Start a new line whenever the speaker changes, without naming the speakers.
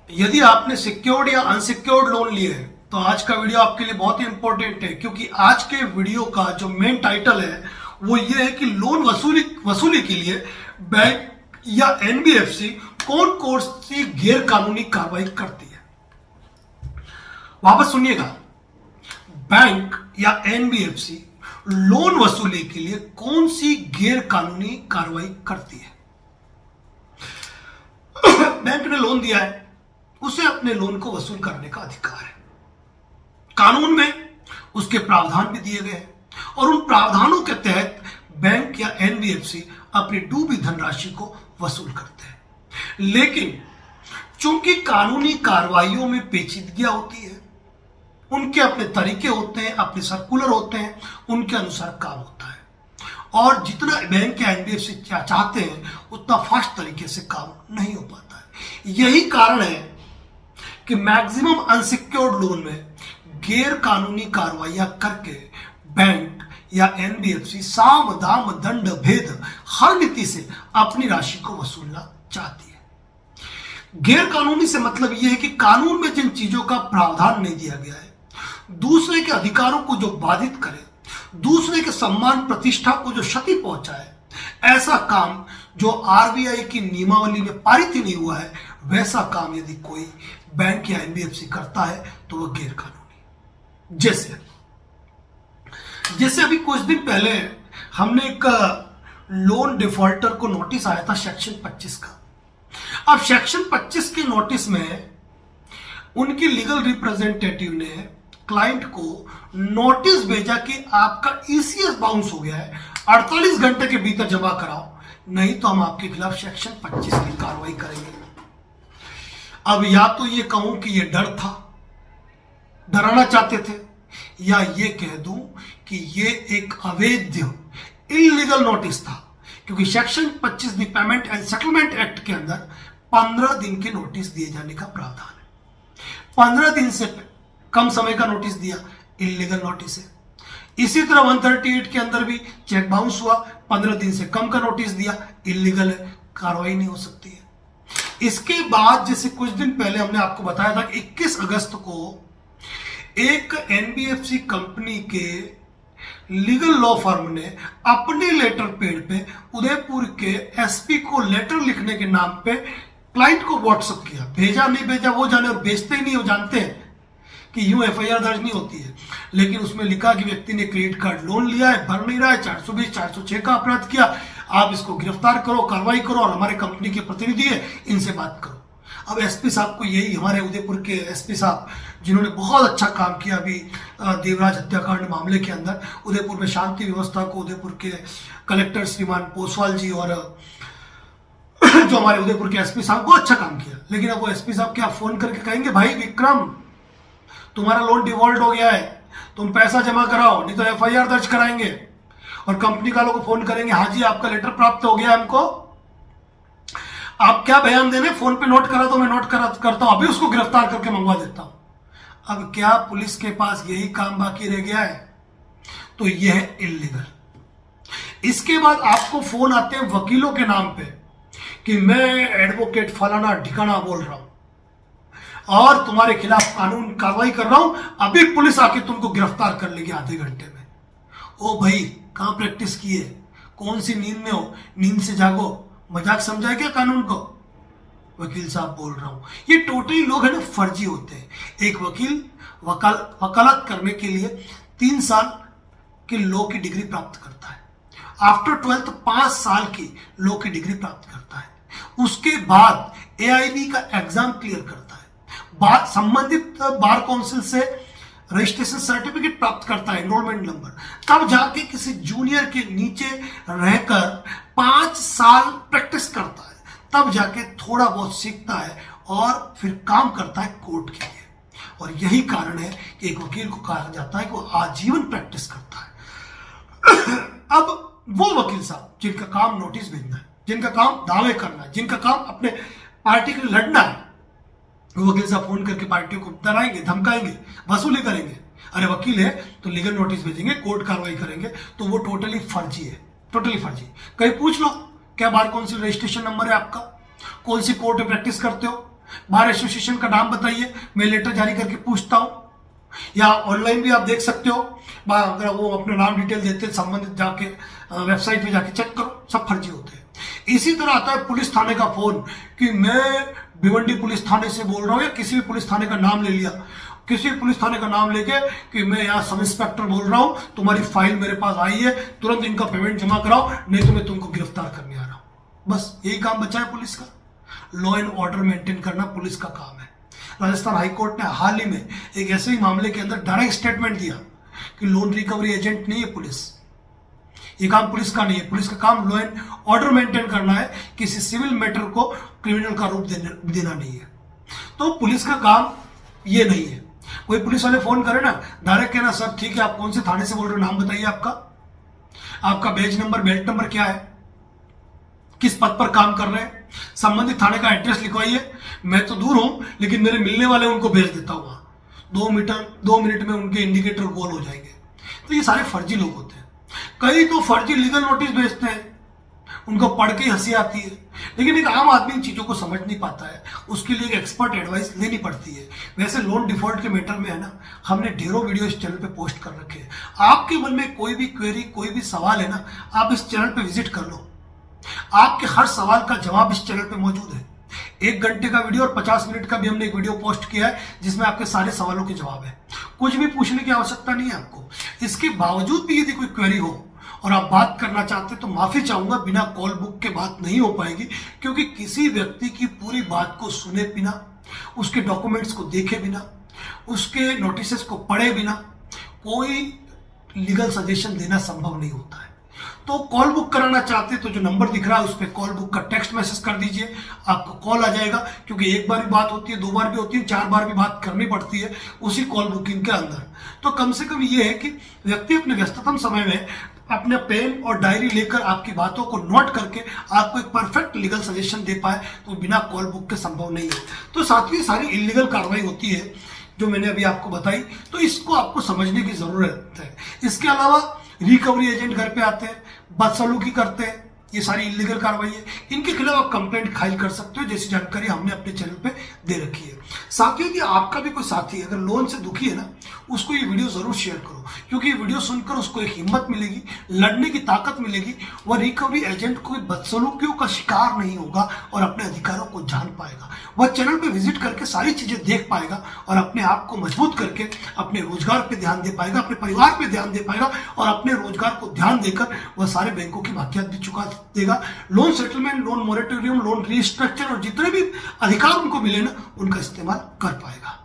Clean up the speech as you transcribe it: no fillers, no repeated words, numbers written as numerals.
यदि आपने सिक्योर्ड या अनसिक्योर्ड लोन लिए है तो आज का वीडियो आपके लिए बहुत ही इंपॉर्टेंट है, क्योंकि आज के वीडियो का जो मेन टाइटल है वो ये है कि लोन वसूली के लिए बैंक या एनबीएफसी कौन सी गैर कानूनी कार्रवाई करती है। वापस सुनिएगा, बैंक या एनबीएफसी लोन वसूली के लिए कौन सी गैर कानूनी कार्रवाई करती है। बैंक ने लोन दिया है, उसे अपने लोन को वसूल करने का अधिकार है। कानून में उसके प्रावधान भी दिए गए हैं और उन प्रावधानों के तहत बैंक या एनबीएफसी अपनी डूबी धनराशि को वसूल करते हैं। लेकिन चूंकि कानूनी कार्रवाइयों में पेचीदगियां होती है, उनके अपने तरीके होते हैं, अपने सर्कुलर होते हैं, उनके अनुसार काम होता है और जितना बैंक या एनबीएफसी चाहते हैं उतना फास्ट तरीके से काम नहीं हो पाता है। यही कारण है कि मैक्सिमम अनसिक्योर्ड लोन में गैर कानूनी कार्रवाइयां करके बैंक या एनबीएफसी साम दाम दंड भेद हर नीति से अपनी राशि को वसूलना चाहती है। गैर कानूनी से मतलब यह है कि कानून में जिन चीजों का प्रावधान नहीं दिया गया है, दूसरे के अधिकारों को जो बाधित करे, दूसरे के सम्मान प्रतिष्ठा को जो क्षति पहुंचाए, ऐसा काम जो आरबीआई की नियमावली में पारित ही नहीं हुआ है, वैसा काम यदि कोई बैंक या एनबीएफसी करता है तो वह गैर कानूनी। जैसे अभी कुछ दिन पहले हमने एक लोन डिफॉल्टर को नोटिस आया था सेक्शन 25 का। अब सेक्शन 25 के नोटिस में उनकी लीगल रिप्रेजेंटेटिव ने क्लाइंट को नोटिस भेजा कि आपका ईसीएस बाउंस हो गया है, 48 घंटे के भीतर जमा कराओ, नहीं तो हम आपके खिलाफ सेक्शन 25 की कार्रवाई करेंगे। अब या तो ये कहूं कि ये डर था, डराना चाहते थे, या ये कह दूं कि ये एक अवैध इलीगल नोटिस था, क्योंकि section 25 the payment and settlement act के अंदर 15 दिन के नोटिस दिए जाने का प्रावधान है। 15 दिन से कम समय का नोटिस दिया, इलीगल नोटिस है। इसी तरह 138 के अंदर भी चेक बाउंस हुआ, 15 दिन से कम का नोटिस दिया, इलीगल है, कार्रवाई नहीं हो सकती है। इसके बाद जैसे कुछ दिन पहले हमने आपको बताया था कि 21 अगस्त को एक एनबीएफसी कंपनी के लीगल लॉ फर्म ने अपने लेटर पैड पे उदयपुर के एसपी को लेटर लिखने के नाम पे क्लाइंट को व्हाट्सएप किया। भेजा नहीं भेजा वो जाने, और भेजते ही नहीं, वो जानते हैं कि यूं एफआईआर दर्ज नहीं होती है। लेकिन उसमें लिखा कि व्यक्ति ने क्रेडिट कार्ड लोन लिया है, भर नहीं रहा है, 420 406 का अपराध किया, आप इसको गिरफ्तार करो, कार्रवाई करो और हमारे कंपनी के प्रतिनिधि है, इनसे बात करो। अब एसपी साहब को, यही हमारे उदयपुर के एसपी साहब जिन्होंने बहुत अच्छा काम किया अभी देवराज हत्याकांड मामले के अंदर, उदयपुर में शांति व्यवस्था को उदयपुर के कलेक्टर श्रीमान पोसवाल जी और जो हमारे उदयपुर के एसपी साहब बहुत अच्छा काम किया। लेकिन अब वो एसपी साहब क्या फोन करके कहेंगे, भाई विक्रम तुम्हारा लोन डिफॉल्ट हो गया है, तुम पैसा जमा कराओ नहीं तो एफआईआर दर्ज कराएंगे, और कंपनी वालों को फोन करेंगे, हाँ जी आपका लेटर प्राप्त हो गया हमको, आप क्या बयान देने, फोन पे नोट करा तो मैं नोट करता हूं, अभी उसको गिरफ्तार करके मंगवा देता हूं। अब क्या पुलिस के पास यही काम बाकी रह गया है? तो यह है इल्लीगल। इसके बाद आपको फोन आते हैं वकीलों के नाम पे कि मैं एडवोकेट फलाना ठिकाना बोल रहा हूं और तुम्हारे खिलाफ कानून कार्रवाई कर रहा हूं, अभी पुलिस आके तुमको गिरफ्तार कर लेगी आधे घंटे में। ओ भाई, कहां प्रैक्टिस की है? कौन सी नींद में हो? नींद से जागो, मजाक समझाए क्या कानून को? वकील साहब बोल रहा हूं, ये टोटली लोग है ना फर्जी होते हैं। एक वकील वकालत करने के लिए 3 साल की लॉ की डिग्री प्राप्त करता है, आफ्टर 12th 5 साल की लॉ की डिग्री प्राप्त करता है, उसके बाद एआईबी का एग्जाम क्लियर करता है, बाद संबंधित बार काउंसिल से रजिस्ट्रेशन सर्टिफिकेट प्राप्त करता है, एनरोलमेंट नंबर, तब जाके किसी जूनियर के नीचे रहकर 5 साल प्रैक्टिस करता है, तब जाके थोड़ा बहुत सीखता है और फिर काम करता है कोर्ट के लिए। और यही कारण है कि एक वकील को कहा जाता है कि वो आजीवन प्रैक्टिस करता है। अब वो वकील साहब जिनका काम नोटिस भेजना है, जिनका काम दावे करना है, जिनका काम अपने पार्टी के लिए लड़ना है, वो वकील साहब फोन करके पार्टियों को डराएंगे, धमकाएंगे, वसूली करेंगे। अरे वकील है तो लीगल नोटिस भेजेंगे, कोर्ट कार्रवाई करेंगे, तो वो टोटली फर्जी है, टोटली फर्जी। कहीं पूछ लो क्या बार काउंसिल रजिस्ट्रेशन नंबर है आपका, कौन सी कोर्ट में प्रैक्टिस करते हो, बार एसोसिएशन का नाम बताइए, मैं लेटर जारी करके पूछता हूं। या ऑनलाइन भी आप देख सकते हो, अगर वो अपना नाम डिटेल देते हैं संबंधित, जाके वेबसाइट पे जाके चेक करो, सब फर्जी होते हैं। इसी तरह आता है पुलिस थाने का फोन कि मैं भिवंडी पुलिस थाने से बोल रहा हूँ, या किसी भी पुलिस थाने का नाम ले लिया, किसी भी पुलिस थाने का नाम लेके कि मैं यहाँ सब इंस्पेक्टर बोल रहा हूँ, तुम्हारी फाइल मेरे पास आई है, तुरंत इनका पेमेंट जमा कराओ, नहीं तो मैं तुमको गिरफ्तार करने आ रहा हूँ। बस यही काम बचा है पुलिस का। लॉ एंड ऑर्डर मेंटेन करना पुलिस का काम है। राजस्थान हाईकोर्ट ने हाल ही में एक ऐसे ही मामले के अंदर डायरेक्ट स्टेटमेंट दिया कि लोन रिकवरी एजेंट नहीं है पुलिस, ये काम पुलिस का नहीं है। पुलिस का काम लॉ एंड ऑर्डर मेंटेन करना है, किसी सिविल मैटर को क्रिमिनल का रूप देना नहीं है। तो पुलिस का काम ये नहीं है। कोई पुलिस वाले फोन करे ना, डायरेक्ट कहना सर ठीक है, आप कौन से थाने से बोल रहे हो, नाम बताइए आपका बैच नंबर, बेल्ट नंबर क्या है, किस पद पर काम कर रहे हैं, संबंधित थाने का एड्रेस लिखवाइए। मैं तो दूर हूं, लेकिन मेरे मिलने वाले उनको भेज देता हूं। 2 मिनट में उनके इंडिकेटर गोल हो जाएंगे। तो ये सारे फर्जी लोग होते हैं। कई तो फर्जी लीगल नोटिस भेजते हैं, उनको पढ़ के हंसी आती है, लेकिन एक आम आदमी इन चीजों को समझ नहीं पाता है, उसके लिए एक एक्सपर्ट एडवाइस लेनी पड़ती है। वैसे लोन डिफॉल्ट के मैटर में है ना, हमने ढेरों वीडियो इस चैनल पे पोस्ट कर रखे हैं। आपके मन में कोई भी क्वेरी, कोई भी सवाल है ना, आप इस चैनल पे विजिट कर लो, आपके हर सवाल का जवाब इस चैनल पे मौजूद है। 1 घंटे का वीडियो और 50 मिनट का भी हमने एक वीडियो पोस्ट किया है, जिसमें आपके सारे सवालों के जवाब है। कुछ भी पूछने की आवश्यकता नहीं है आपको। इसके बावजूद भी यदि कोई क्वेरी हो और आप बात करना चाहते हैं तो माफी चाहूंगा, बिना कॉल बुक के बात नहीं हो पाएगी, क्योंकि किसी व्यक्ति की पूरी बात को सुने बिना, उसके डॉक्यूमेंट्स को देखे बिना, उसके नोटिस को पढ़े बिना कोई लीगल सजेशन देना संभव नहीं होता है। तो कॉल बुक कराना चाहते तो जो नंबर दिख रहा है उस पर कॉल बुक का टेक्स्ट मैसेज कर दीजिए, आपको कॉल आ जाएगा। क्योंकि 1 बार भी बात होती है, 2 बार भी होती है, 4 बार भी बात करनी पड़ती है उसी कॉल बुकिंग के अंदर। तो कम से कम ये है कि व्यक्ति अपने व्यस्ततम समय में अपने पेन और डायरी लेकर आपकी बातों को नोट करके आपको एक परफेक्ट लीगल सजेशन दे पाए, तो बिना कॉल बुक के संभव नहीं है। तो साथ ही सारी इलीगल कार्रवाई होती है जो मैंने अभी आपको बताई, तो इसको आपको समझने की जरूरत है। इसके अलावा रिकवरी एजेंट घर पे आते हैं, बदसलूकी करते हैं, ये सारी इलीगल कार्रवाई है। इनके खिलाफ आप कंप्लेंट फाइल कर सकते हो, जैसी जानकारी हमने अपने चैनल पे दे रखी है। साथ ही यदि आपका भी कोई साथी अगर लोन से दुखी है ना, उसको ये वीडियो जरूर शेयर करो, क्योंकि ये वीडियो सुनकर उसको एक हिम्मत मिलेगी, लड़ने की ताकत मिलेगी। वह रिकवरी एजेंट कोई बदसलूकियों का शिकार नहीं होगा और अपने अधिकारों को जान पाएगा। वह चैनल पे विजिट करके सारी चीजें देख पाएगा और अपने आप को मजबूत करके अपने रोजगार पे ध्यान दे पाएगा, अपने परिवार पे ध्यान दे पाएगा, और अपने रोजगार को ध्यान देकर वह सारे बैंकों की बाकियात भी चुका देगा। Loan settlement, loan moratorium, loan restructure और जितने भी अधिकार उनको मिले ना, उनका इस्तेमाल कर पाएगा।